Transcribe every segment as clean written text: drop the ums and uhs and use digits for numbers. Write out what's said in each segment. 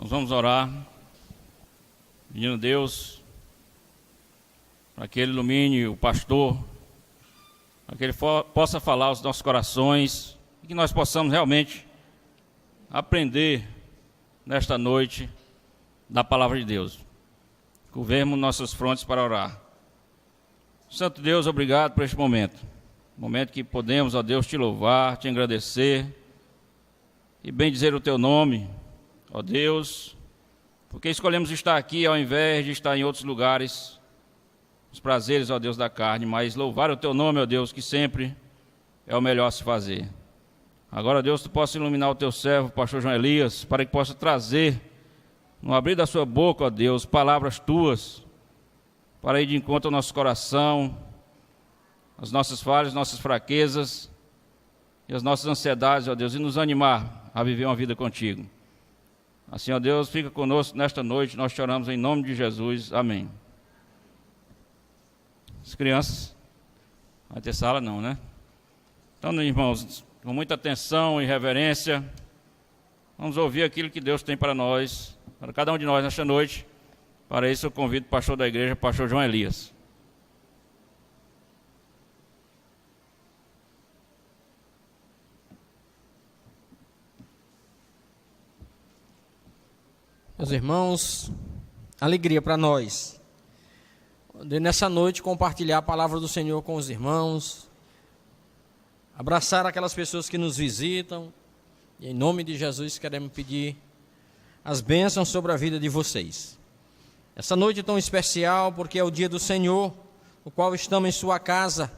Nós vamos orar, pedindo a Deus para que Ele ilumine o pastor, para que Ele possa falar aos nossos corações e que nós possamos realmente aprender nesta noite da palavra de Deus. Curvemos nossas frontes para orar. Santo Deus, obrigado por este momento que podemos, ó Deus, te louvar, te agradecer e bendizer o teu nome, ó Deus, porque escolhemos estar aqui ao invés de estar em outros lugares, os prazeres, ó Deus, da carne, mas louvar o teu nome, ó Deus, que sempre é o melhor a se fazer. Agora, Deus, tu possa iluminar o teu servo, o pastor João Elias, para que possa trazer, no abrir da sua boca, ó Deus, palavras tuas, para ir de encontro ao nosso coração, as nossas falhas, nossas fraquezas e as nossas ansiedades, ó Deus, e nos animar a viver uma vida contigo. Assim, ó Deus, fica conosco nesta noite, nós te oramos em nome de Jesus, amém. As crianças, não vai ter sala não, né? Então, irmãos, com muita atenção e reverência, vamos ouvir aquilo que Deus tem para nós, para cada um de nós nesta noite. Para isso eu convido o pastor da igreja, o pastor João Elias. Meus irmãos, alegria para nós, nessa noite, compartilhar a palavra do Senhor com os irmãos, abraçar aquelas pessoas que nos visitam, e em nome de Jesus queremos pedir as bênçãos sobre a vida de vocês. Essa noite tão especial, porque é o dia do Senhor, o qual estamos em sua casa,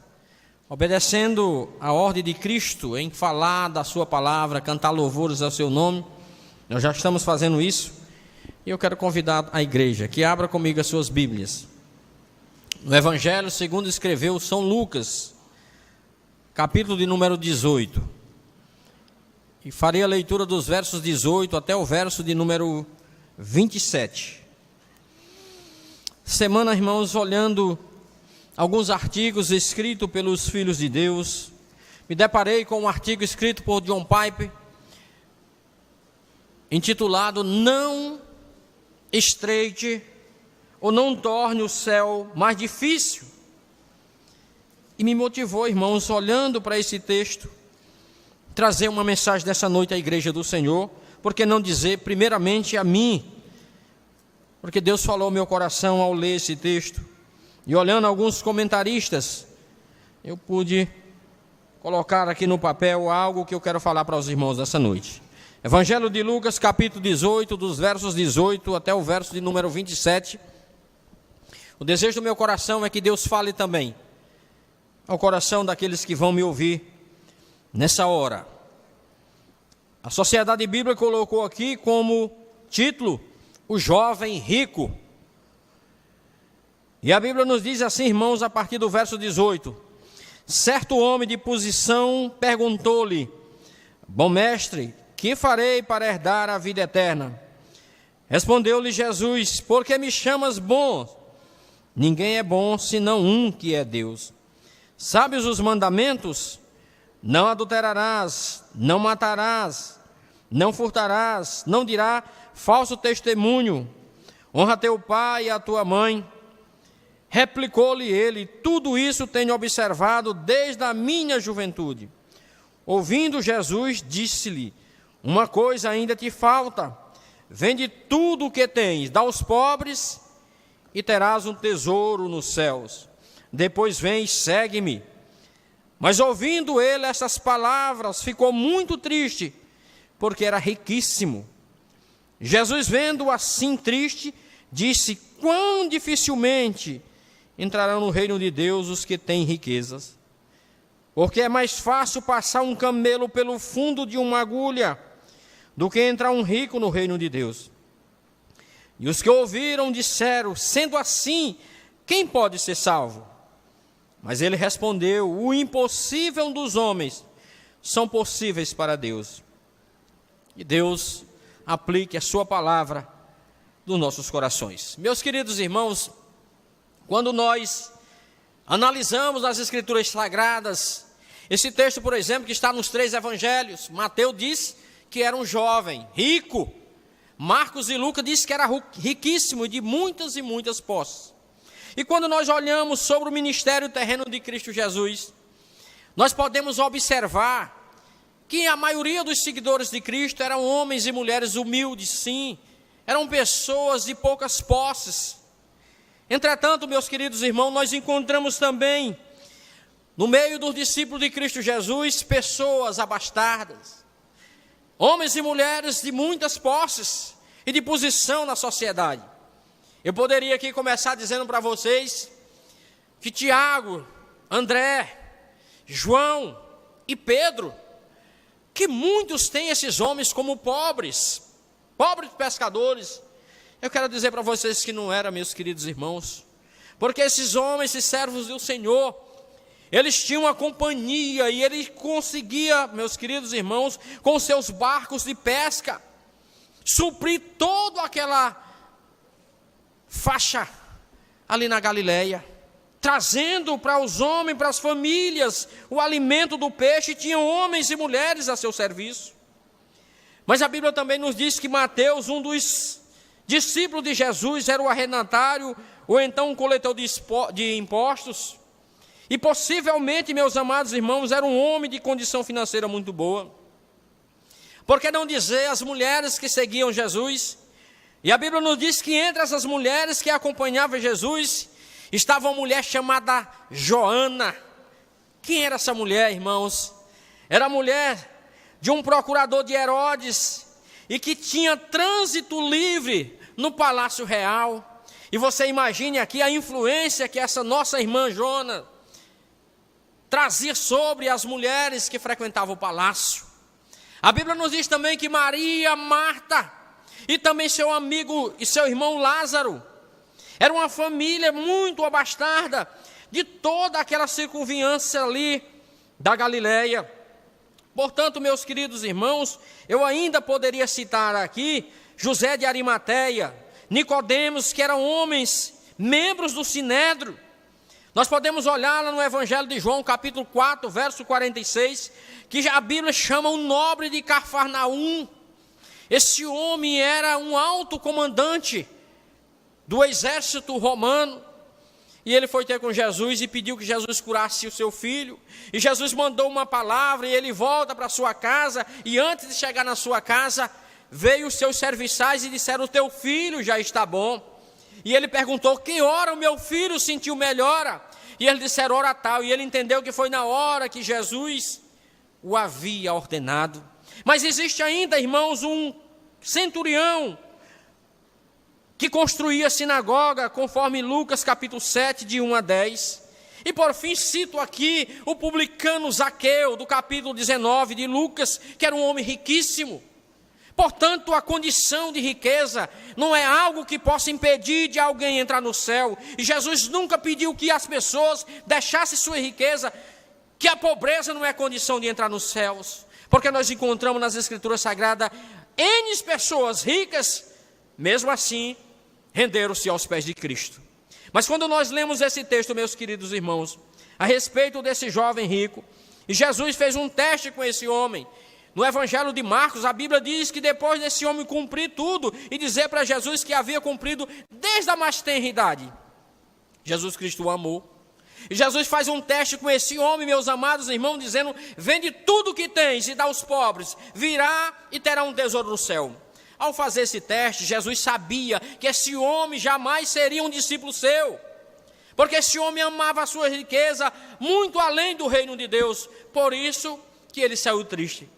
obedecendo a ordem de Cristo em falar da sua palavra, cantar louvores ao seu nome. Nós já estamos fazendo isso. E eu quero convidar a igreja que abra comigo as suas Bíblias. No Evangelho segundo escreveu São Lucas, capítulo de número 18. E farei a leitura dos versos 18 até o verso de número 27. Semana, irmãos, olhando alguns artigos escritos pelos filhos de Deus, me deparei com um artigo escrito por John Piper, intitulado Não estreite ou não torne o céu mais difícil. E me motivou, irmãos, olhando para esse texto, trazer uma mensagem dessa noite à igreja do Senhor, por que não dizer primeiramente a mim, porque Deus falou ao meu coração ao ler esse texto, e olhando alguns comentaristas, eu pude colocar aqui no papel algo que eu quero falar para os irmãos dessa noite. Evangelho de Lucas, capítulo 18, dos versos 18 até o verso de número 27. O desejo do meu coração é que Deus fale também ao coração daqueles que vão me ouvir nessa hora. A Sociedade Bíblica colocou aqui como título, O Jovem Rico. E a Bíblia nos diz assim, irmãos, a partir do verso 18. Certo homem de posição perguntou-lhe, Bom mestre, que farei para herdar a vida eterna? Respondeu-lhe Jesus, por que me chamas bom? Ninguém é bom, senão um que é Deus. Sabes os mandamentos? Não adulterarás, não matarás, não furtarás, não dirá falso testemunho, honra teu pai e a tua mãe. Replicou-lhe ele, tudo isso tenho observado desde a minha juventude. Ouvindo Jesus, disse-lhe, uma coisa ainda te falta, vende tudo o que tens, dá aos pobres e terás um tesouro nos céus. Depois vem e segue-me. Mas ouvindo ele essas palavras, ficou muito triste, porque era riquíssimo. Jesus, vendo-o assim triste, disse, quão dificilmente entrarão no reino de Deus os que têm riquezas. Porque é mais fácil passar um camelo pelo fundo de uma agulha, do que entrar um rico no reino de Deus. E os que ouviram disseram, sendo assim, quem pode ser salvo? Mas ele respondeu, o impossível dos homens são possíveis para Deus. E Deus aplique a sua palavra nos nossos corações. Meus queridos irmãos, quando nós analisamos as Escrituras Sagradas, esse texto, por exemplo, que está nos 3 evangelhos, Mateus diz que era um jovem, rico, Marcos e Lucas diz que era riquíssimo, de muitas e muitas posses. E quando nós olhamos sobre o ministério terreno de Cristo Jesus, nós podemos observar que a maioria dos seguidores de Cristo eram homens e mulheres humildes, sim, eram pessoas de poucas posses. Entretanto, meus queridos irmãos, nós encontramos também, no meio dos discípulos de Cristo Jesus, pessoas abastadas, homens e mulheres de muitas posses e de posição na sociedade. Eu poderia aqui começar dizendo para vocês que Tiago, André, João e Pedro, que muitos têm esses homens como pobres pescadores. Eu quero dizer para vocês que não era, meus queridos irmãos, porque esses homens, esses servos do Senhor, eles tinham uma companhia e ele conseguia, meus queridos irmãos, com seus barcos de pesca, suprir toda aquela faixa ali na Galileia, trazendo para os homens, para as famílias, o alimento do peixe. Tinham homens e mulheres a seu serviço. Mas a Bíblia também nos diz que Mateus, um dos discípulos de Jesus, era o arrendatário, ou então um coletor de impostos. E possivelmente, meus amados irmãos, era um homem de condição financeira muito boa. Por que não dizer as mulheres que seguiam Jesus? E a Bíblia nos diz que entre essas mulheres que acompanhavam Jesus, estava uma mulher chamada Joana. Quem era essa mulher, irmãos? Era a mulher de um procurador de Herodes e que tinha trânsito livre no palácio real. E você imagine aqui a influência que essa nossa irmã Joana trazia sobre as mulheres que frequentavam o palácio. A Bíblia nos diz também que Maria, Marta e também seu amigo e seu irmão Lázaro era uma família muito abastada de toda aquela circunvizinhança ali da Galileia. Portanto, meus queridos irmãos, eu ainda poderia citar aqui José de Arimateia, Nicodemos, que eram homens, membros do Sinédrio. Nós podemos olhar lá no Evangelho de João, capítulo 4, verso 46, que a Bíblia chama o nobre de Cafarnaum. Esse homem era um alto comandante do exército romano, e ele foi ter com Jesus e pediu que Jesus curasse o seu filho, e Jesus mandou uma palavra, e ele volta para sua casa, e antes de chegar na sua casa, veio os seus serviçais e disseram: o teu filho já está bom. E ele perguntou: que hora o meu filho sentiu melhora? E eles disseram: hora tal. E ele entendeu que foi na hora que Jesus o havia ordenado. Mas existe ainda, irmãos, um centurião que construía a sinagoga, conforme Lucas capítulo 7, de 1 a 10. E por fim cito aqui o publicano Zaqueu, do capítulo 19 de Lucas, que era um homem riquíssimo. Portanto, a condição de riqueza não é algo que possa impedir de alguém entrar no céu. E Jesus nunca pediu que as pessoas deixassem sua riqueza, que a pobreza não é condição de entrar nos céus. Porque nós encontramos nas Escrituras Sagradas N pessoas ricas, mesmo assim, renderam-se aos pés de Cristo. Mas quando nós lemos esse texto, meus queridos irmãos, a respeito desse jovem rico, e Jesus fez um teste com esse homem. No Evangelho de Marcos, a Bíblia diz que depois desse homem cumprir tudo e dizer para Jesus que havia cumprido desde a mais tenra idade, Jesus Cristo o amou. E Jesus faz um teste com esse homem, meus amados irmãos, dizendo: vende tudo o que tens e dá aos pobres, virá e terá um tesouro no céu. Ao fazer esse teste, Jesus sabia que esse homem jamais seria um discípulo seu, porque esse homem amava a sua riqueza muito além do reino de Deus. Por isso que ele saiu triste.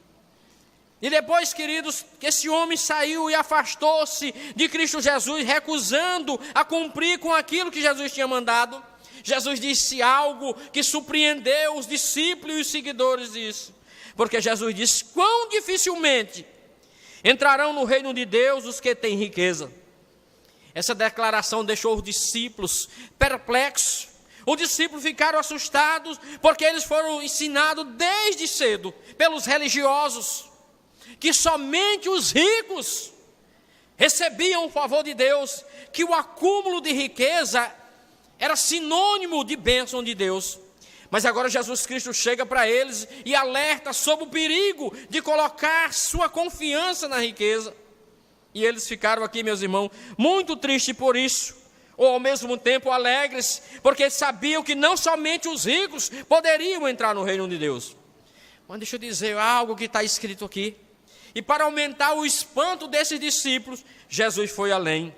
E depois, queridos, que esse homem saiu e afastou-se de Cristo Jesus, recusando a cumprir com aquilo que Jesus tinha mandado, Jesus disse algo que surpreendeu os discípulos e os seguidores disso. Porque Jesus disse: quão dificilmente entrarão no reino de Deus os que têm riqueza. Essa declaração deixou os discípulos perplexos. Os discípulos ficaram assustados, porque eles foram ensinados desde cedo pelos religiosos que somente os ricos recebiam o favor de Deus, que o acúmulo de riqueza era sinônimo de bênção de Deus. Mas agora Jesus Cristo chega para eles e alerta sobre o perigo de colocar sua confiança na riqueza. E eles ficaram aqui, meus irmãos, muito tristes por isso, ou ao mesmo tempo alegres, porque sabiam que não somente os ricos poderiam entrar no reino de Deus. Mas deixa eu dizer algo que está escrito aqui. E para aumentar o espanto desses discípulos, Jesus foi além.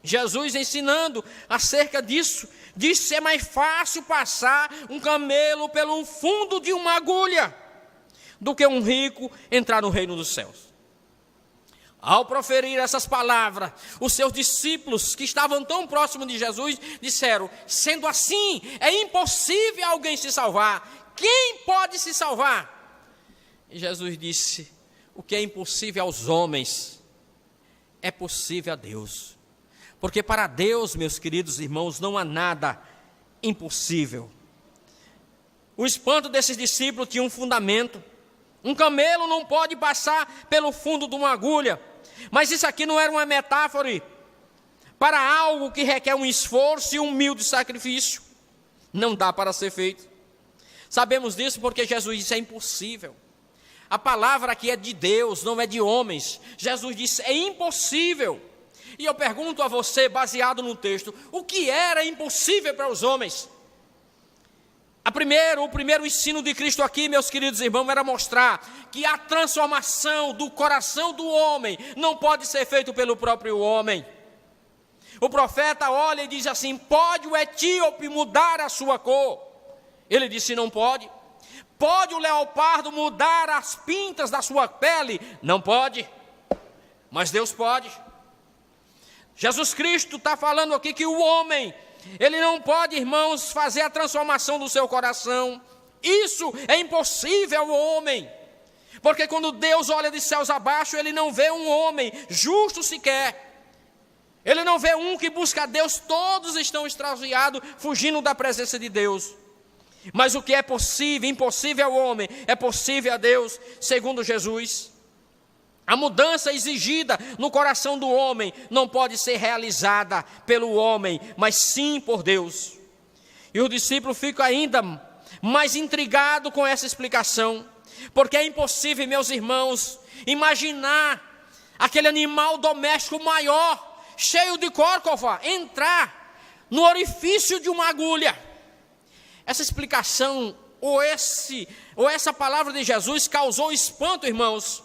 Jesus, ensinando acerca disso, disse que é mais fácil passar um camelo pelo fundo de uma agulha do que um rico entrar no reino dos céus. Ao proferir essas palavras, os seus discípulos, que estavam tão próximos de Jesus, disseram: sendo assim, é impossível alguém se salvar. Quem pode se salvar? E Jesus disse: o que é impossível aos homens, é possível a Deus. Porque para Deus, meus queridos irmãos, não há nada impossível. O espanto desses discípulos tinha um fundamento. Um camelo não pode passar pelo fundo de uma agulha. Mas isso aqui não era uma metáfora para algo que requer um esforço e um humilde sacrifício. Não dá para ser feito. Sabemos disso porque Jesus disse: é impossível. A palavra aqui é de Deus, não é de homens. Jesus disse: é impossível. E eu pergunto a você, baseado no texto, o que era impossível para os homens? O primeiro ensino de Cristo aqui, meus queridos irmãos, era mostrar que a transformação do coração do homem não pode ser feita pelo próprio homem. O profeta olha e diz assim: pode o etíope mudar a sua cor? Ele disse: não pode. Pode o leopardo mudar as pintas da sua pele? Não pode. Mas Deus pode. Jesus Cristo está falando aqui que o homem, ele não pode, irmãos, fazer a transformação do seu coração. Isso é impossível ao homem. Porque quando Deus olha de céus abaixo, ele não vê um homem justo sequer. Ele não vê um que busca a Deus. Todos estão extraviados, fugindo da presença de Deus. Mas o que é possível, impossível ao homem, é possível a Deus, segundo Jesus. A mudança exigida no coração do homem não pode ser realizada pelo homem, mas sim por Deus. E o discípulo fica ainda mais intrigado com essa explicação, porque é impossível, meus irmãos, imaginar aquele animal doméstico maior, cheio de córcova, entrar no orifício de uma agulha. Essa explicação, ou essa palavra de Jesus causou espanto, irmãos,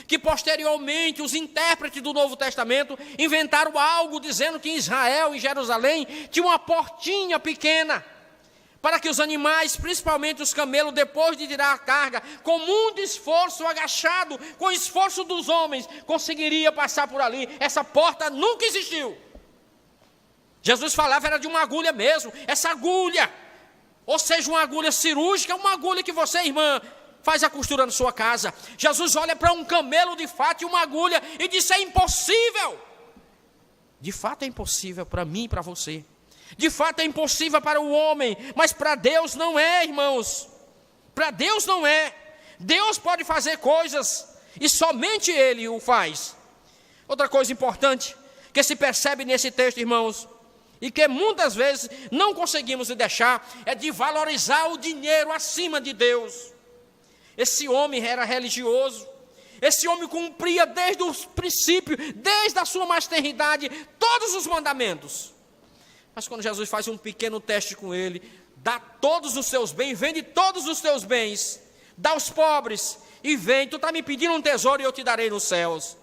que posteriormente os intérpretes do Novo Testamento inventaram algo dizendo que em Israel, em Jerusalém, tinha uma portinha pequena, para que os animais, principalmente os camelos, depois de tirar a carga, com muito esforço, agachado, com esforço dos homens, conseguiria passar por ali. Essa porta nunca existiu. Jesus falava era de uma agulha mesmo, essa agulha, ou seja, uma agulha cirúrgica, uma agulha que você, irmã, faz a costura na sua casa. Jesus olha para um camelo de fato e uma agulha e diz: é impossível. De fato é impossível para mim e para você. De fato é impossível para o homem, mas para Deus não é, irmãos. Para Deus não é. Deus pode fazer coisas e somente Ele o faz. Outra coisa importante que se percebe nesse texto, irmãos, e que muitas vezes não conseguimos deixar, é de valorizar o dinheiro acima de Deus. Esse homem era religioso, esse homem cumpria desde o princípio, desde a sua mais tenridade, todos os mandamentos. Mas quando Jesus faz um pequeno teste com ele, dá todos os seus bens, vende todos os teus bens, dá aos pobres, e vem, tu está me pedindo um tesouro e eu te darei nos céus.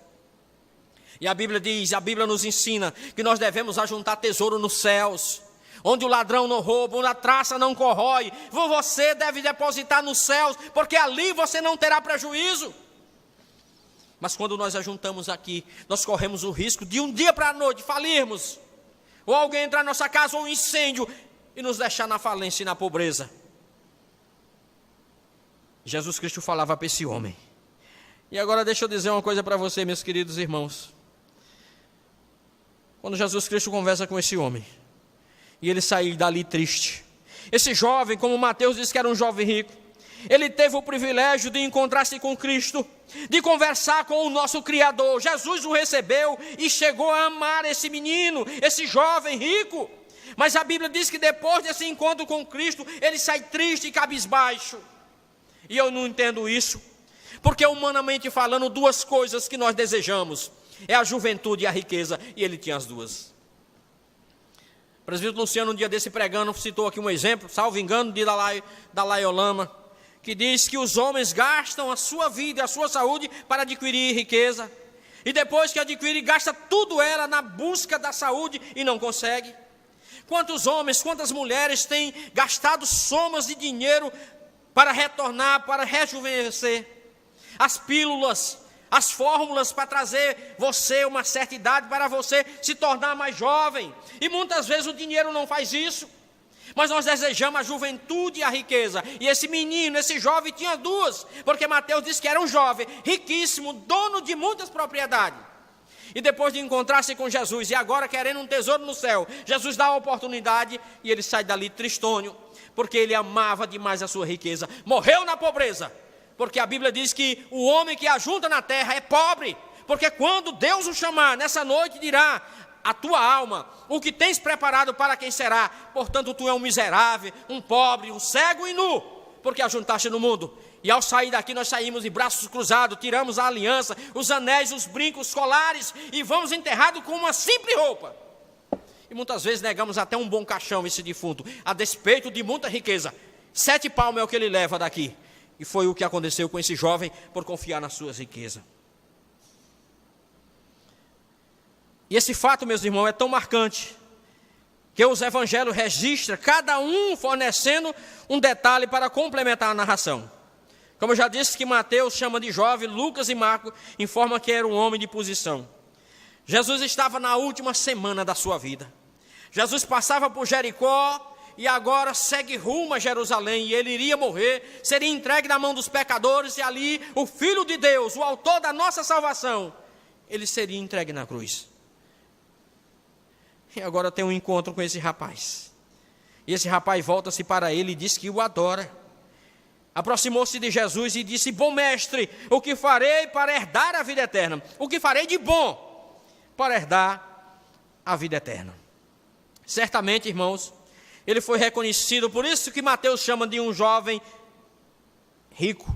E a Bíblia diz, a Bíblia nos ensina que nós devemos ajuntar tesouro nos céus, onde o ladrão não rouba, onde a traça não corrói. Você deve depositar nos céus, porque ali você não terá prejuízo. Mas quando nós ajuntamos aqui, nós corremos o risco de um dia para a noite falirmos, ou alguém entrar na nossa casa, ou um incêndio, e nos deixar na falência e na pobreza. Jesus Cristo falava para esse homem. E agora deixa eu dizer uma coisa para você, meus queridos irmãos. Quando Jesus Cristo conversa com esse homem, e ele saiu dali triste. Esse jovem, como Mateus disse que era um jovem rico, ele teve o privilégio de encontrar-se com Cristo, de conversar com o nosso Criador. Jesus o recebeu e chegou a amar esse menino, esse jovem rico. Mas a Bíblia diz que depois desse encontro com Cristo, ele sai triste e cabisbaixo. E eu não entendo isso, porque humanamente falando, duas coisas que nós desejamos: É a juventude e a riqueza, e ele tinha as duas. O presbítero Luciano, um dia desse pregando, citou aqui um exemplo, salvo engano, de Dalai Lama, que diz que os homens gastam a sua vida e a sua saúde para adquirir riqueza, e depois que adquire, gasta tudo ela na busca da saúde e não consegue. Quantos homens, quantas mulheres têm gastado somas de dinheiro para retornar, para rejuvenescer? As pílulas, as fórmulas para trazer você uma certa idade, para você se tornar mais jovem. E muitas vezes o dinheiro não faz isso. Mas nós desejamos a juventude e a riqueza. E esse menino, esse jovem tinha duas. Porque Mateus disse que era um jovem riquíssimo, dono de muitas propriedades. E depois de encontrar-se com Jesus, e agora querendo um tesouro no céu, Jesus dá a oportunidade e ele sai dali tristonho, porque ele amava demais a sua riqueza. Morreu na pobreza, porque a Bíblia diz que o homem que ajunta na terra é pobre. Porque quando Deus o chamar nessa noite, dirá: a tua alma, o que tens preparado para quem será? Portanto, tu é um miserável, um pobre, um cego e nu, porque ajuntaste no mundo. E ao sair daqui, nós saímos de braços cruzados, tiramos a aliança, os anéis, os brincos, os colares, e vamos enterrados com uma simples roupa. E muitas vezes negamos até um bom caixão esse defunto, a despeito de muita riqueza. 7 palmos é o que ele leva daqui. E foi o que aconteceu com esse jovem por confiar nas suas riquezas. E esse fato, meus irmãos, é tão marcante que os evangelhos registram, cada um fornecendo um detalhe para complementar a narração. Como eu já disse que Mateus chama de jovem, Lucas e Marcos informam que era um homem de posição. Jesus estava na última semana da sua vida. Jesus passava por Jericó e agora segue rumo a Jerusalém, e ele iria morrer, seria entregue na mão dos pecadores, e ali o Filho de Deus, o autor da nossa salvação, ele seria entregue na cruz. E agora tem um encontro com esse rapaz. E esse rapaz volta-se para ele e diz que o adora. Aproximou-se de Jesus e disse: bom mestre, o que farei para herdar a vida eterna? O que farei de bom para herdar a vida eterna? Certamente, irmãos, ele foi reconhecido, por isso que Mateus chama de um jovem rico.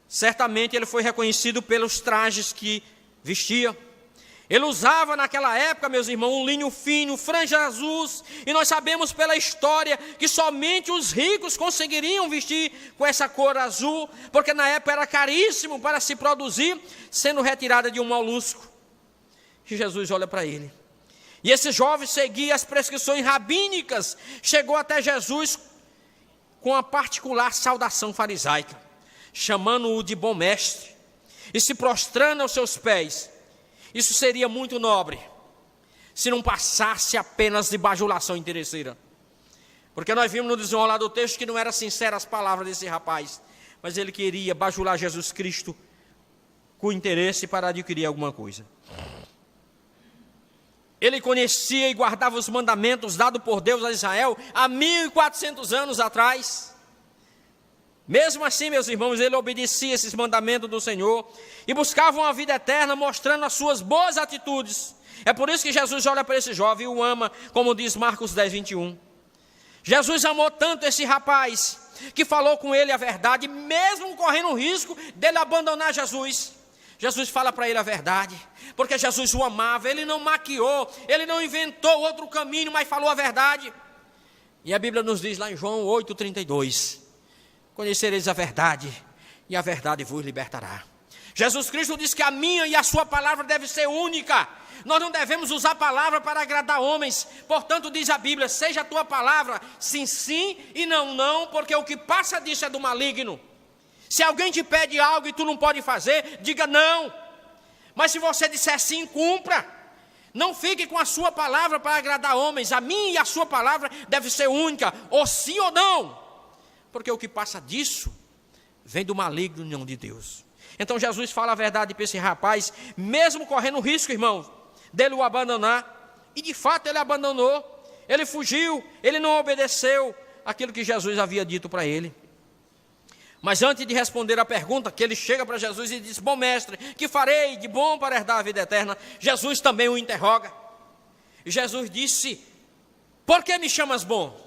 Certamente ele foi reconhecido pelos trajes que vestia. Ele usava naquela época, meus irmãos, um linho fino, franja azuis, e nós sabemos pela história que somente os ricos conseguiriam vestir com essa cor azul, porque na época era caríssimo para se produzir, sendo retirada de um molusco. E Jesus olha para ele. E esse jovem seguia as prescrições rabínicas, chegou até Jesus com a particular saudação farisaica, chamando-o de bom mestre, e se prostrando aos seus pés. Isso seria muito nobre, se não passasse apenas de bajulação interesseira. Porque nós vimos no desenrolar do texto que não eram sinceras as palavras desse rapaz, mas ele queria bajular Jesus Cristo com interesse para adquirir alguma coisa. Ele conhecia e guardava os mandamentos dados por Deus a Israel há 1400 anos atrás. Mesmo assim, meus irmãos, ele obedecia esses mandamentos do Senhor e buscava uma vida eterna, mostrando as suas boas atitudes. É por isso que Jesus olha para esse jovem e o ama, como diz Marcos 10, 21. Jesus amou tanto esse rapaz, que falou com ele a verdade, mesmo correndo o risco dele abandonar Jesus. Jesus fala para ele a verdade, porque Jesus o amava, ele não maquiou, ele não inventou outro caminho, mas falou a verdade. E a Bíblia nos diz lá em João 8,32... conhecereis a verdade, e a verdade vos libertará. Jesus Cristo diz que a minha e a sua palavra deve ser única. Nós não devemos usar a palavra para agradar homens. Portanto, diz a Bíblia: seja a tua palavra sim, sim, e não, não, porque o que passa disso é do maligno. Se alguém te pede algo e tu não pode fazer, diga não. Mas se você disser sim, cumpra. Não fique com a sua palavra para agradar homens. A minha e a sua palavra deve ser única, ou sim ou não. Porque o que passa disso vem do maligno e não de Deus. Então Jesus fala a verdade para esse rapaz, mesmo correndo o risco, irmãos, dele o abandonar. E de fato ele abandonou, ele fugiu, ele não obedeceu aquilo que Jesus havia dito para ele. Mas antes de responder a pergunta, que ele chega para Jesus e diz: bom mestre, que farei de bom para herdar a vida eterna? Jesus também o interroga. E Jesus disse: por que me chamas bom?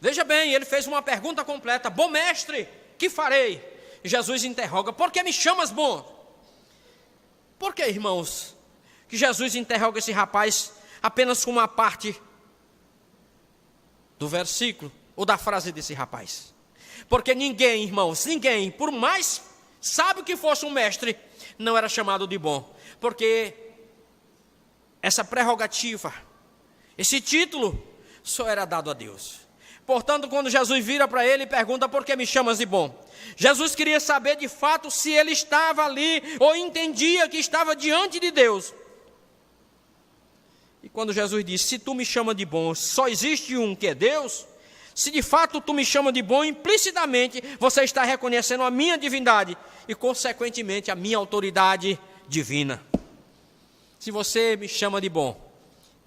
Veja bem, ele fez uma pergunta completa: bom mestre, que farei? E Jesus interroga: por que me chamas bom? Por que, irmãos, que Jesus interroga esse rapaz apenas com uma parte do versículo ou da frase desse rapaz? Porque ninguém, irmãos, ninguém, por mais sábio que fosse um mestre, não era chamado de bom. Porque essa prerrogativa, esse título, só era dado a Deus. Portanto, quando Jesus vira para ele e pergunta: por que me chamas de bom? Jesus queria saber de fato se ele estava ali ou entendia que estava diante de Deus. E quando Jesus disse: se tu me chamas de bom, só existe um que é Deus. Se de fato tu me chamas de bom, implicitamente você está reconhecendo a minha divindade e consequentemente a minha autoridade divina. Se você me chama de bom,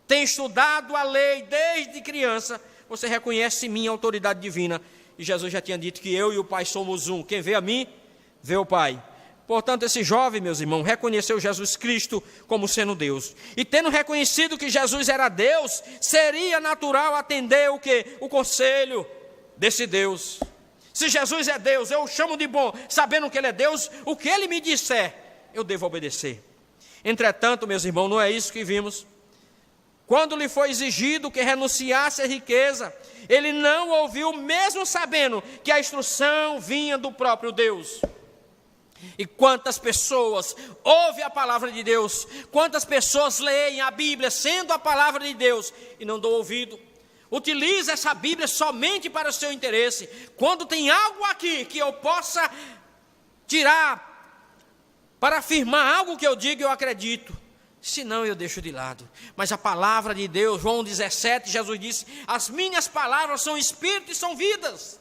tem estudado a lei desde criança, você reconhece minha autoridade divina. E Jesus já tinha dito que eu e o Pai somos um. Quem vê a mim, vê o Pai. Portanto, esse jovem, meus irmãos, reconheceu Jesus Cristo como sendo Deus. E tendo reconhecido que Jesus era Deus, seria natural atender o quê? O conselho desse Deus. Se Jesus é Deus, eu o chamo de bom, sabendo que Ele é Deus, o que Ele me disser, eu devo obedecer. Entretanto, meus irmãos, não é isso que vimos. Quando lhe foi exigido que renunciasse à riqueza, ele não ouviu, mesmo sabendo que a instrução vinha do próprio Deus. E quantas pessoas ouvem a palavra de Deus, quantas pessoas leem a Bíblia sendo a palavra de Deus e não dão ouvido, utiliza essa Bíblia somente para o seu interesse. Quando tem algo aqui que eu possa tirar para afirmar algo que eu digo, eu acredito, senão eu deixo de lado. Mas a palavra de Deus, João 17, Jesus disse: as minhas palavras são espírito e são vidas.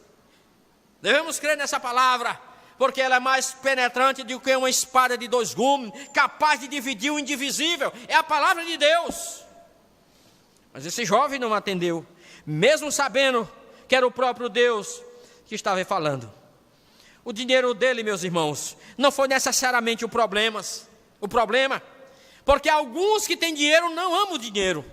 Devemos crer nessa palavra, porque ela é mais penetrante do que uma espada de dois gumes, capaz de dividir o indivisível. É a palavra de Deus. Mas esse jovem não atendeu, mesmo sabendo que era o próprio Deus que estava falando. O dinheiro dele, meus irmãos, não foi necessariamente o problema, porque alguns que têm dinheiro não amam dinheiro.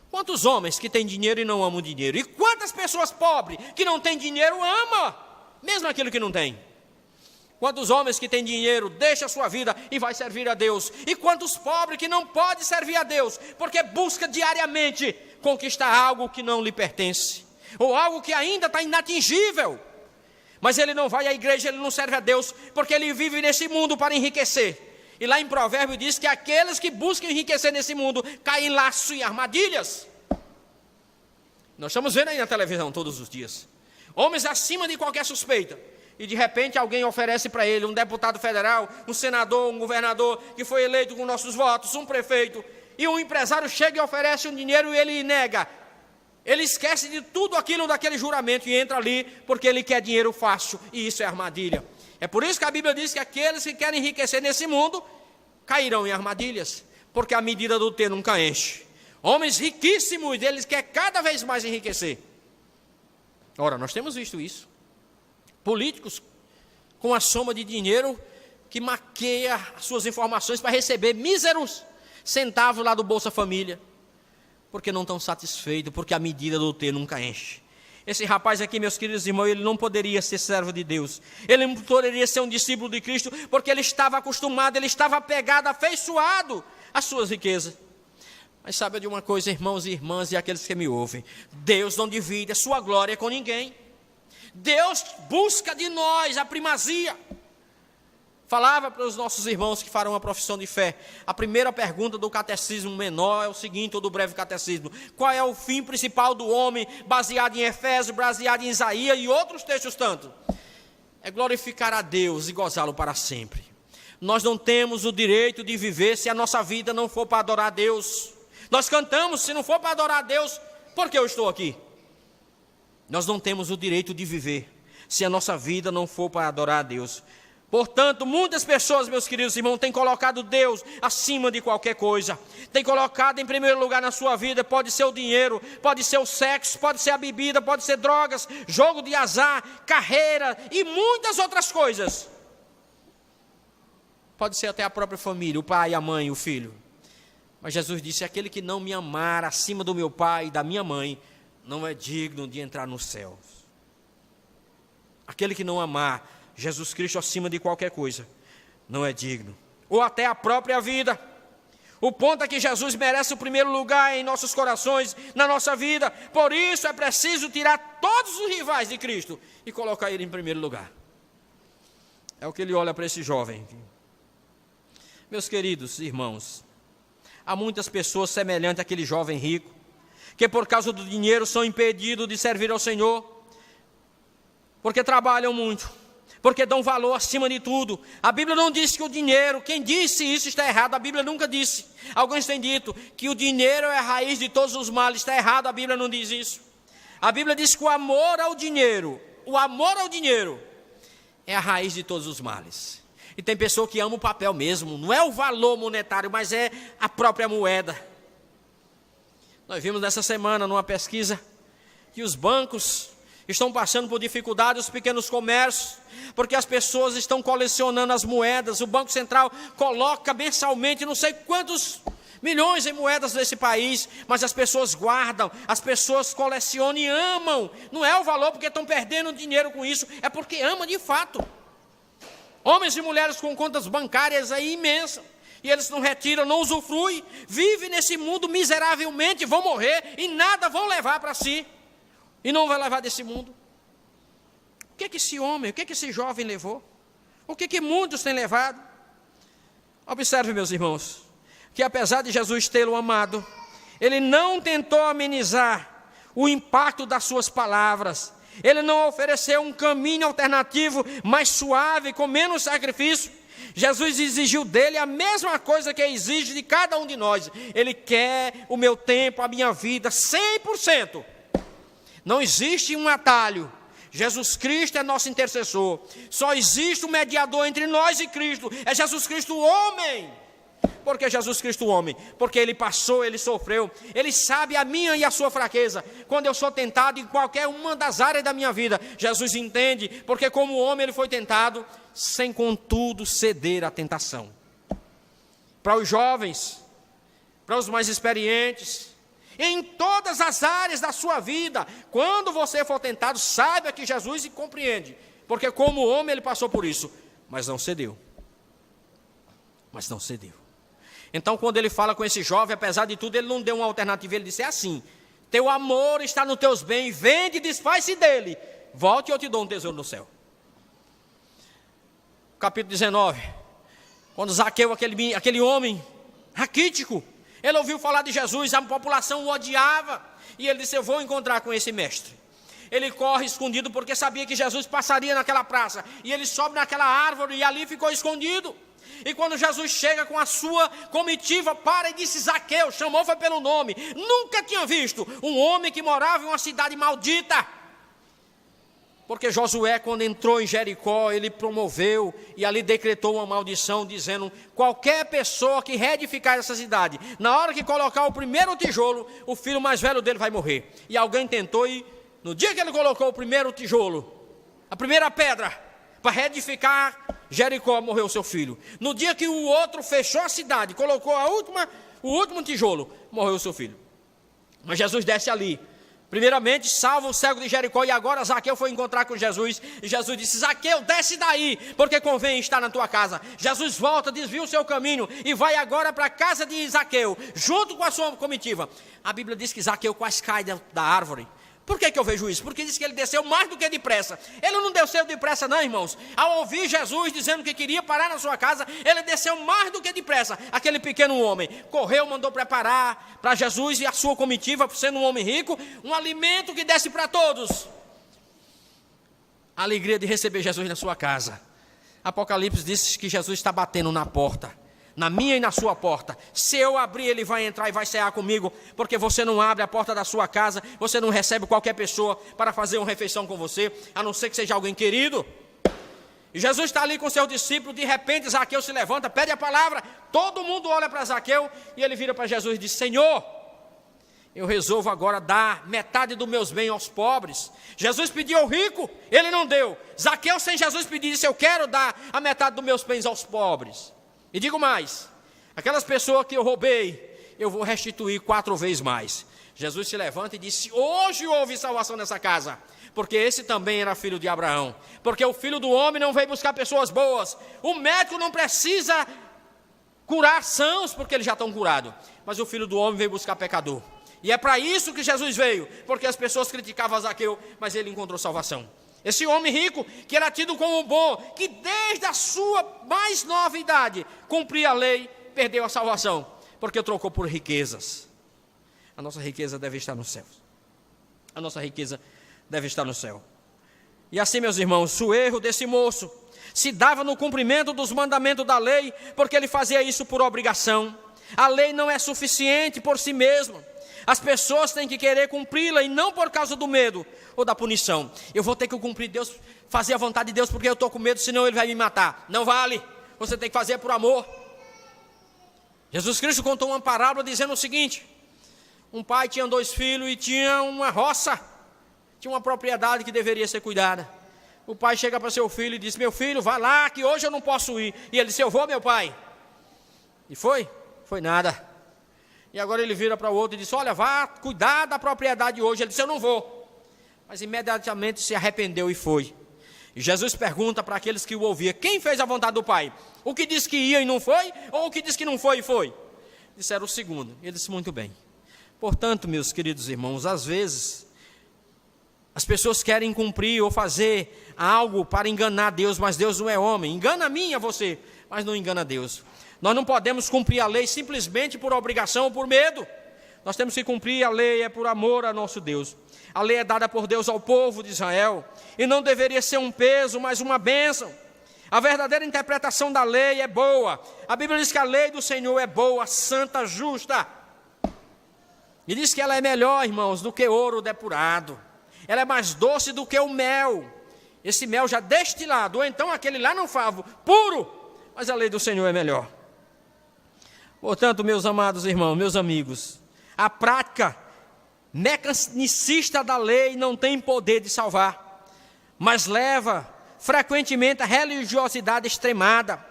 Quantos homens que têm dinheiro e não amam dinheiro? E quantas pessoas pobres que não têm dinheiro amam mesmo aquilo que não tem? Quantos homens que têm dinheiro deixam a sua vida e vai servir a Deus? E quantos pobres que não podem servir a Deus porque busca diariamente conquistar algo que não lhe pertence, ou algo que ainda está inatingível? Mas ele não vai à igreja, ele não serve a Deus, porque ele vive nesse mundo para enriquecer. E lá em Provérbios diz que aqueles que buscam enriquecer nesse mundo caem em laço e armadilhas. Nós estamos vendo aí na televisão todos os dias homens acima de qualquer suspeita, e de repente alguém oferece para ele um deputado federal, um senador, um governador que foi eleito com nossos votos, um prefeito, e um empresário chega e oferece um dinheiro e ele nega. Ele esquece de tudo aquilo daquele juramento e entra ali porque ele quer dinheiro fácil, e isso é armadilha. É por isso que a Bíblia diz que aqueles que querem enriquecer nesse mundo cairão em armadilhas, porque a medida do ter nunca enche. Homens riquíssimos, eles querem cada vez mais enriquecer. Ora, nós temos visto isso. Políticos com a soma de dinheiro que maqueia as suas informações para receber míseros centavos lá do Bolsa Família, porque não estão satisfeitos, porque a medida do ter nunca enche. Esse rapaz aqui, meus queridos irmãos, ele não poderia ser servo de Deus, ele não poderia ser um discípulo de Cristo, porque ele estava acostumado, ele estava apegado, afeiçoado às suas riquezas. Mas sabe de uma coisa, irmãos e irmãs e aqueles que me ouvem: Deus não divide a sua glória com ninguém. Deus busca de nós a primazia. Falava para os nossos irmãos que farão a profissão de fé, a primeira pergunta do catecismo menor é o seguinte, ou do breve catecismo: qual é o fim principal do homem, baseado em Efésios, baseado em Isaías e outros textos tanto? É glorificar a Deus e gozá-lo para sempre. Nós não temos o direito de viver se a nossa vida não for para adorar a Deus. Nós cantamos, se não for para adorar a Deus, por que eu estou aqui? Nós não temos o direito de viver se a nossa vida não for para adorar a Deus. Portanto, muitas pessoas, meus queridos irmãos, têm colocado Deus acima de qualquer coisa. Têm colocado em primeiro lugar na sua vida, pode ser o dinheiro, pode ser o sexo, pode ser a bebida, pode ser drogas, jogo de azar, carreira e muitas outras coisas. Pode ser até a própria família, o pai, a mãe, o filho. Mas Jesus disse: aquele que não me amar acima do meu pai e da minha mãe, não é digno de entrar nos céus. Aquele que não amar Jesus Cristo acima de qualquer coisa, não é digno. ou até a própria vida. O ponto é que Jesus merece o primeiro lugar em nossos corações, na nossa vida. Por isso é preciso tirar todos os rivais de Cristo e colocar Ele em primeiro lugar. É o que Ele olha para esse jovem. Meus queridos irmãos, há muitas pessoas semelhantes àquele jovem rico, que por causa do dinheiro são impedidos de servir ao Senhor, porque trabalham muito, porque dão valor acima de tudo. A Bíblia não diz que o dinheiro, quem disse isso está errado, a Bíblia nunca disse. Alguns têm dito que o dinheiro é a raiz de todos os males, está errado, a Bíblia não diz isso. A Bíblia diz que o amor ao dinheiro é a raiz de todos os males. E tem pessoa que ama o papel mesmo, não é o valor monetário, mas é a própria moeda. Nós vimos nessa semana, numa pesquisa, que os bancos estão passando por dificuldade, os pequenos comércios, porque as pessoas estão colecionando as moedas. O Banco Central coloca mensalmente não sei quantos milhões em moedas desse país, mas as pessoas guardam, as pessoas colecionam e amam. Não é o valor porque estão perdendo dinheiro com isso, é porque amam de fato. Homens e mulheres com contas bancárias aí imensas, e eles não retiram, não usufruem, vivem nesse mundo miseravelmente, vão morrer e nada vão levar para si. E não vai levar desse mundo. O que é que esse homem, o que é que esse jovem levou? O que é que muitos têm levado? Observe, meus irmãos, que apesar de Jesus tê-lo amado, ele não tentou amenizar o impacto das suas palavras. Ele não ofereceu um caminho alternativo mais suave, com menos sacrifício. Jesus exigiu dele a mesma coisa que exige de cada um de nós. Ele quer o meu tempo, a minha vida, 100%. Não existe um atalho. Jesus Cristo é nosso intercessor. Só existe um mediador entre nós e Cristo. É Jesus Cristo o homem. Por que Jesus Cristo o homem? Porque Ele passou, Ele sofreu. Ele sabe a minha e a sua fraqueza. Quando eu sou tentado em qualquer uma das áreas da minha vida, Jesus entende. Porque como homem Ele foi tentado, sem contudo ceder à tentação. Para os jovens, para os mais experientes, em todas as áreas da sua vida, quando você for tentado, saiba que Jesus compreende, porque como homem ele passou por isso, mas não cedeu. Então quando ele fala com esse jovem, apesar de tudo, ele não deu uma alternativa, ele disse, é assim, teu amor está nos teus bens, vende e desfaz-se dele, volte e eu te dou um tesouro no céu. Capítulo 19, quando Zaqueu, aquele homem raquítico, ele ouviu falar de Jesus, a população o odiava, e ele disse, eu vou encontrar com esse mestre. Ele corre escondido, porque sabia que Jesus passaria naquela praça, e ele sobe naquela árvore, e ali ficou escondido. E quando Jesus chega com a sua comitiva, para e disse, Zaqueu, chamou foi pelo nome, nunca tinha visto um homem que morava em uma cidade maldita. Porque Josué, quando entrou em Jericó, ele promoveu e ali decretou uma maldição, dizendo, qualquer pessoa que reedificar essa cidade, na hora que colocar o primeiro tijolo, o filho mais velho dele vai morrer. E alguém tentou e, no dia que ele colocou o primeiro tijolo, a primeira pedra, para reedificar Jericó, morreu seu filho. No dia que o outro fechou a cidade, colocou o último tijolo, morreu seu filho. Mas Jesus desce ali. Primeiramente, salva o cego de Jericó, e agora Zaqueu foi encontrar com Jesus, e Jesus disse, Zaqueu, desce daí, porque convém estar na tua casa. Jesus volta, desvia o seu caminho, e vai agora para a casa de Zaqueu, junto com a sua comitiva. A Bíblia diz que Zaqueu quase cai da árvore. Por que eu vejo isso? Porque diz que ele desceu mais do que depressa. Ele não desceu depressa não, irmãos. Ao ouvir Jesus dizendo que queria parar na sua casa, ele desceu mais do que depressa. Aquele pequeno homem correu, mandou preparar para Jesus e a sua comitiva, sendo um homem rico, um alimento que desce para todos. A alegria de receber Jesus na sua casa. Apocalipse diz que Jesus está batendo na porta. Na minha e na sua porta. Se eu abrir, ele vai entrar e vai cear comigo, porque você não abre a porta da sua casa, você não recebe qualquer pessoa para fazer uma refeição com você, a não ser que seja alguém querido. E Jesus está ali com seu discípulo, de repente Zaqueu se levanta, pede a palavra, todo mundo olha para Zaqueu, e ele vira para Jesus e diz, Senhor, eu resolvo agora dar metade dos meus bens aos pobres. Jesus pediu ao rico, ele não deu. Zaqueu, sem Jesus pedir, disse, eu quero dar a metade dos meus bens aos pobres. E digo mais, aquelas pessoas que eu roubei, eu vou restituir 4 vezes mais. Jesus se levanta e disse, hoje houve salvação nessa casa, porque esse também era filho de Abraão. Porque o filho do homem não veio buscar pessoas boas. O médico não precisa curar sãos, porque eles já estão curados. Mas o Filho do Homem veio buscar pecador. E é para isso que Jesus veio, porque as pessoas criticavam Zaqueu, mas ele encontrou salvação. Esse homem rico, que era tido como bom, que desde a sua mais nova idade cumpria a lei, perdeu a salvação, porque trocou por riquezas. A nossa riqueza deve estar no céu. A nossa riqueza deve estar no céu. E assim, meus irmãos, o erro desse moço se dava no cumprimento dos mandamentos da lei, porque ele fazia isso por obrigação. A lei não é suficiente por si mesma. As pessoas têm que querer cumpri-la e não por causa do medo ou da punição. Eu vou ter que cumprir Deus, fazer a vontade de Deus porque eu estou com medo, senão Ele vai me matar. Não vale, você tem que fazer por amor. Jesus Cristo contou uma parábola dizendo o seguinte: um pai tinha 2 filhos e tinha uma roça, tinha uma propriedade que deveria ser cuidada. O pai chega para seu filho e diz: meu filho, vai lá que hoje eu não posso ir. E ele disse: eu vou, meu pai. E foi nada. E agora ele vira para o outro e diz: olha, vá cuidar da propriedade hoje. Ele disse: eu não vou. Mas imediatamente se arrependeu e foi. E Jesus pergunta para aqueles que o ouviam: quem fez a vontade do Pai? O que disse que ia e não foi? Ou o que disse que não foi e foi? Disseram o segundo. Ele disse: muito bem. Portanto, meus queridos irmãos, às vezes as pessoas querem cumprir ou fazer algo para enganar Deus, mas Deus não é homem. Engana a mim e a você, mas não engana Deus. Nós não podemos cumprir a lei simplesmente por obrigação ou por medo. Nós temos que cumprir a lei por amor a nosso Deus. A lei é dada por Deus ao povo de Israel e não deveria ser um peso, mas uma bênção. A verdadeira interpretação da lei é boa. A Bíblia diz que a lei do Senhor é boa, santa, justa. E diz que ela é melhor, irmãos, do que ouro depurado. Ela é mais doce do que o mel. Esse mel já destilado, ou então aquele lá no favo, puro. Mas a lei do Senhor é melhor. Portanto, meus amados irmãos, meus amigos, a prática mecanicista da lei não tem poder de salvar, mas leva frequentemente a religiosidade extremada.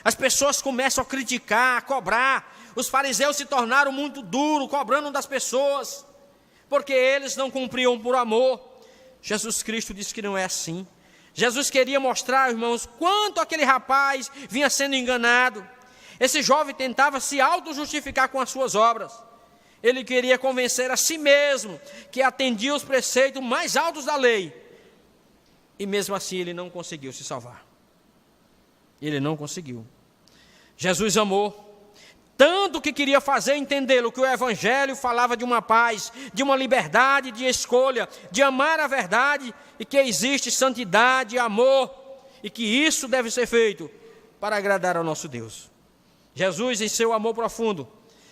As pessoas começam a criticar, a cobrar. Os fariseus se tornaram muito duros, cobrando das pessoas, porque eles não cumpriam por amor. Jesus Cristo disse que não é assim. Jesus queria mostrar, irmãos, quanto aquele rapaz vinha sendo enganado. Esse jovem tentava se auto-justificar com as suas obras. Ele queria convencer a si mesmo que atendia os preceitos mais altos da lei. E mesmo assim ele não conseguiu se salvar. Ele não conseguiu. Jesus amou, tanto que queria fazer entendê-lo que o Evangelho falava de uma paz, de uma liberdade de escolha, de amar a verdade e que existe santidade e amor e que isso deve ser feito para agradar ao nosso Deus. Jesus, em seu amor profundo,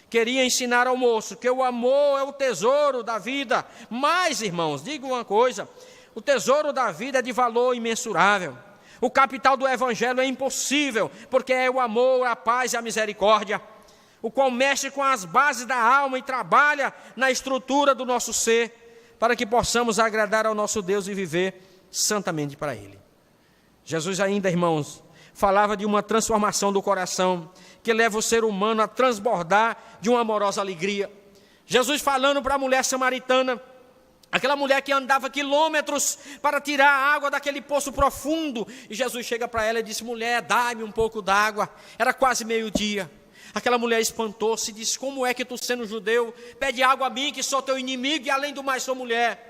queria ensinar ao moço que o amor é o tesouro da vida. Mas, irmãos, digo uma coisa: o tesouro da vida é de valor imensurável. O capital do Evangelho é impossível, porque é o amor, a paz e a misericórdia, o qual mexe com as bases da alma e trabalha na estrutura do nosso ser, para que possamos agradar ao nosso Deus e viver santamente para Ele. Jesus ainda, irmãos, falava de uma transformação do coração, que leva o ser humano a transbordar de uma amorosa alegria. Jesus falando para a mulher samaritana, aquela mulher que andava quilômetros para tirar a água daquele poço profundo, e Jesus chega para ela e disse: mulher, dá-me um pouco d'água. Era quase meio-dia. Aquela mulher espantou-se e disse: como é que tu, sendo judeu, pede água a mim, que sou teu inimigo e além do mais sou mulher?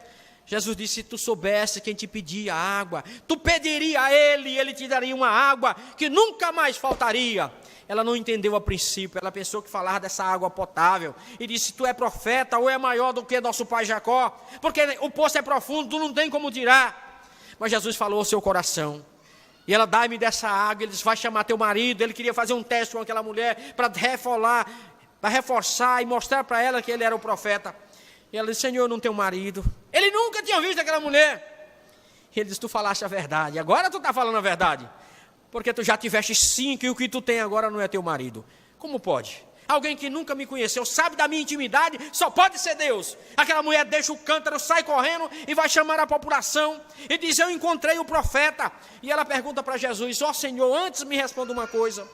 Jesus disse: se tu soubesse quem te pedia água, tu pediria a ele e ele te daria uma água que nunca mais faltaria. Ela não entendeu a princípio, ela pensou que falava dessa água potável e disse: tu é profeta ou é maior do que nosso pai Jacó? Porque o poço é profundo, tu não tem como tirar. Mas Jesus falou ao seu coração. E ela: dá-me dessa água. Ele disse: vai chamar teu marido. Ele queria fazer um teste com aquela mulher para reforçar e mostrar para ela que ele era o profeta. E ela disse: Senhor, eu não tenho marido. Ele nunca tinha visto aquela mulher. E ele disse: tu falaste a verdade. Agora tu está falando a verdade. Porque tu já tiveste 5 e o que tu tem agora não é teu marido. Como pode? Alguém que nunca me conheceu, sabe da minha intimidade, só pode ser Deus. Aquela mulher deixa o cântaro, sai correndo e vai chamar a população. E diz: eu encontrei o profeta. E ela pergunta para Jesus: ó Senhor, antes me responda uma coisa.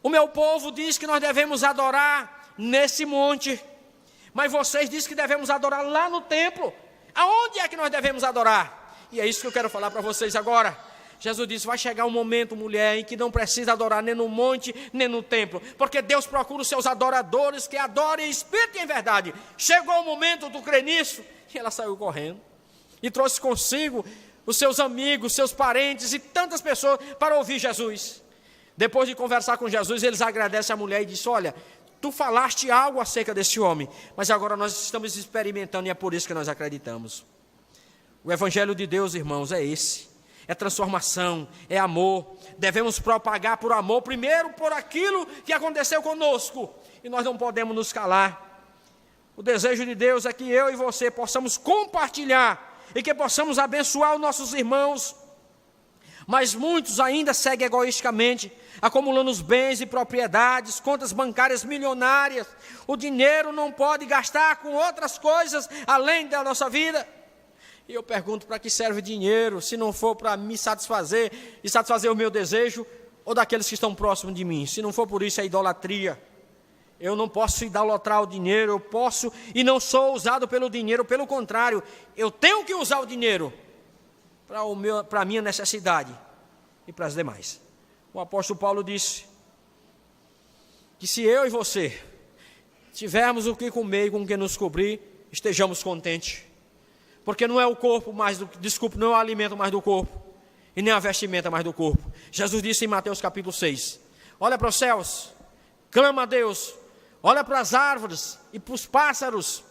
O meu povo diz que nós devemos adorar nesse monte, mas vocês dizem que devemos adorar lá no templo. Aonde é que nós devemos adorar? E é isso que eu quero falar para vocês agora. Jesus disse, vai chegar um momento, mulher, em que não precisa adorar nem no monte, nem no templo, porque Deus procura os seus adoradores que adorem em espírito e em verdade. Chegou o momento, tu crê nisso? E ela saiu correndo, e trouxe consigo os seus amigos, seus parentes e tantas pessoas para ouvir Jesus. Depois de conversar com Jesus, eles agradecem a mulher e dizem, olha, tu falaste algo acerca desse homem, mas agora nós estamos experimentando e é por isso que nós acreditamos. O Evangelho de Deus, irmãos, é esse. É transformação, é amor. Devemos propagar por amor, primeiro por aquilo que aconteceu conosco. E nós não podemos nos calar. O desejo de Deus é que eu e você possamos compartilhar e que possamos abençoar os nossos irmãos. Mas muitos ainda seguem egoisticamente, acumulando os bens e propriedades, contas bancárias milionárias. O dinheiro não pode gastar com outras coisas além da nossa vida. E eu pergunto, para que serve dinheiro, se não for para me satisfazer e satisfazer o meu desejo, ou daqueles que estão próximos de mim? Se não for por isso, é idolatria. Eu não posso idolatrar o dinheiro, eu posso e não sou usado pelo dinheiro, pelo contrário, eu tenho que usar o dinheiro para a minha necessidade e para as demais. O apóstolo Paulo disse que se eu e você tivermos o que comer e com o que nos cobrir, estejamos contentes. Porque não é o corpo mais do, não é o alimento mais do corpo, e nem a vestimenta mais do corpo. Jesus disse em Mateus capítulo 6, olha para os céus, clama a Deus, olha para as árvores e para os pássaros.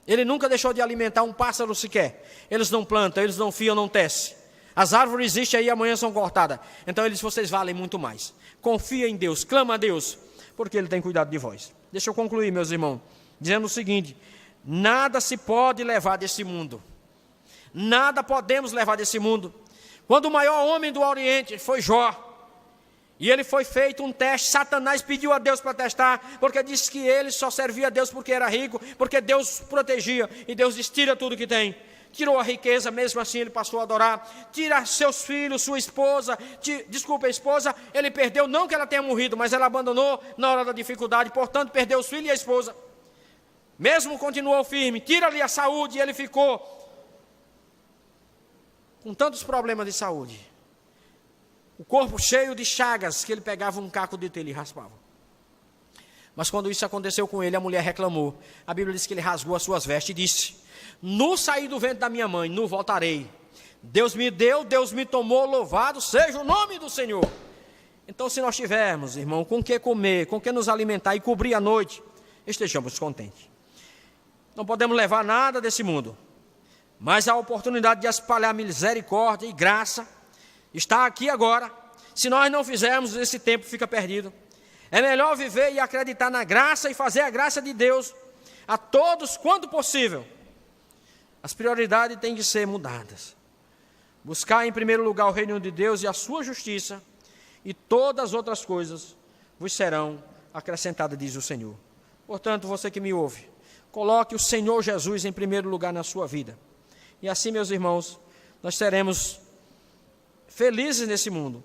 Ele nunca deixou de alimentar um pássaro sequer. Eles não plantam, eles não fiam, não tecem. As árvores existem aí e amanhã são cortadas. Então ele disse, vocês valem muito mais. Confia em Deus, clama a Deus, porque Ele tem cuidado de vós. Deixa eu concluir, meus irmãos, dizendo o seguinte, nada se pode levar desse mundo. Nada podemos levar desse mundo. Quando o maior homem do Oriente foi Jó, e ele foi feito um teste, Satanás pediu a Deus para testar, porque disse que ele só servia a Deus porque era rico, porque Deus protegia, e Deus disse, tira tudo que tem. Tirou a riqueza, mesmo assim ele passou a adorar, tira seus filhos, sua esposa, a esposa, ele perdeu, não que ela tenha morrido, mas ela abandonou na hora da dificuldade, portanto perdeu os filhos e a esposa. Mesmo continuou firme, tira-lhe a saúde, e ele ficou com tantos problemas de saúde. O corpo cheio de chagas, que ele pegava um caco de telha e raspava. Mas quando isso aconteceu com ele, a mulher reclamou. A Bíblia diz que ele rasgou as suas vestes e disse, nu saí do ventre da minha mãe, nu voltarei. Deus me deu, Deus me tomou, louvado seja o nome do Senhor. Então se nós tivermos, irmão, com que comer, com que nos alimentar e cobrir a noite, estejamos contentes. Não podemos levar nada desse mundo, mas a oportunidade de espalhar misericórdia e graça está aqui agora. Se nós não fizermos, esse tempo fica perdido. É melhor viver e acreditar na graça e fazer a graça de Deus a todos quando possível. As prioridades têm que ser mudadas. Buscar em primeiro lugar o reino de Deus e a sua justiça, e todas as outras coisas vos serão acrescentadas, diz o Senhor. Portanto, você que me ouve, coloque o Senhor Jesus em primeiro lugar na sua vida. E assim, meus irmãos, nós seremos felizes nesse mundo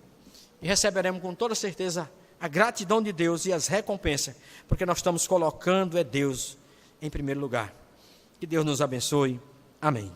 e receberemos com toda certeza a gratidão de Deus e as recompensas, porque nós estamos colocando Deus em primeiro lugar. Que Deus nos abençoe. Amém.